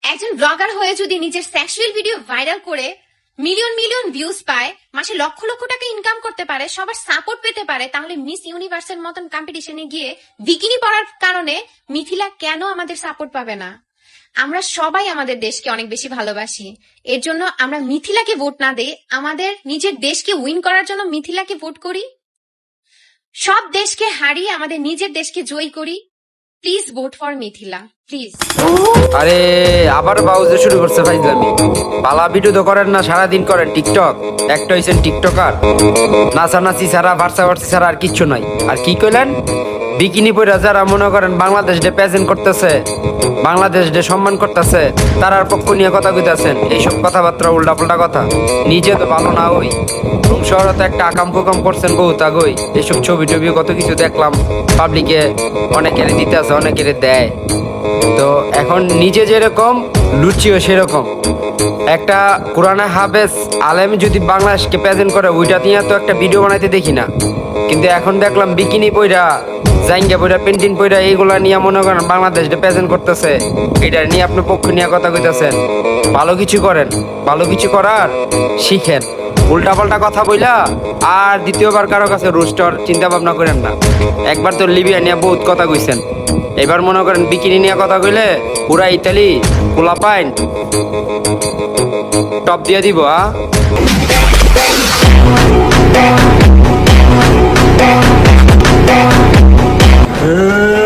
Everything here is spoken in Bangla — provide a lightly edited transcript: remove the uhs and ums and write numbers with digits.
একজন ব্লগার হয়ে যদি নিজের সেক্সুয়াল ভিডিও ভাইরাল করে মিলিয়ন মিলিয়ন ভিউজ পায়, মাসে লক্ষ লক্ষ টাকা ইনকাম করতে পারে, সবার সাপোর্ট পেতে পারে, তাহলে মিস ইউনিভার্সের মতন কম্পিটিশনে গিয়ে বিকিনি পরার কারণে মিথিলা কেন আমাদের সাপোর্ট পাবে না? আমরা সবাই আমাদের দেশকে অনেক বেশি ভালোবাসি, এর জন্য আমরা মিথিলাকে ভোট না দেই, আমাদের নিজের দেশকে উইন করার জন্য মিথিলাকে ভোট করি। সব দেশকে হারিয়ে আমাদের নিজের দেশকে জয় করি। Please vote for Mithila, please. আরে আবার বাউজে শুরু করছে ফাইজলামি। পালা ভিডিও তো করেন না, সারাদিন করেন টিকটক। একটা হইছেন টিকটকার, নাচানাচি ছাড়া ভার্সাভার্সি ছাড়া আর কিচ্ছু নাই। আর কি কইলেন? বিকিনি পরে যারা মনে করেন বাংলাদেশ ডে প্রেজেন্ট করতেছে, বাংলাদেশ ডে সম্মান করতেছে, তারার পক্ষ নিয়ে কথা কইতাছেন। এইসব কথাবার্তা উল্টাপাল্টা কথা। নিজে তো ভালো না ওই রুম শহরে তো একটা আকাম কুকাম করছেন বহুত আগই। এইসব ছবি টবি কত কিছু দেখলাম, পাবলিকে অনেকের দিতে আছে, অনেকের দেয়। তো এখন নিজে যেরকম লুচিও সেরকম। একটা কোরআনে হাফেজ আলেম যদি বাংলাদেশকে প্রেজেন্ট করে, ওইটা নিয়ে তো একটা ভিডিও বানাইতে দেখি না। কিন্তু এখন দেখলাম বিকিনি পইরা, জাইঙ্গা পইরা, পেন্টিন পইরা, এইগুলা নিয়ে মনে করেন বাংলাদেশকে প্রেজেন্ট করতেছে। এটা নিয়ে আপনি পক্ষ নিয়ে কথা কইতাছেন। ভালো কিছু করেন, ভালো কিছু করার শিখেন। উল্টাপাল্টা কথা বইলা আর দ্বিতীয়বার কারো কাছে রুস্টার চিন্তা ভাবনা করেন না। একবার তো লিবিয়া নিয়ে বহুত কথা কইছেন, এবার মনে করেন বিকিনি নিয়ে কথা কইলে পুরা ইতালি পোলা পাইন টপ দিয়ে দিব। Hey!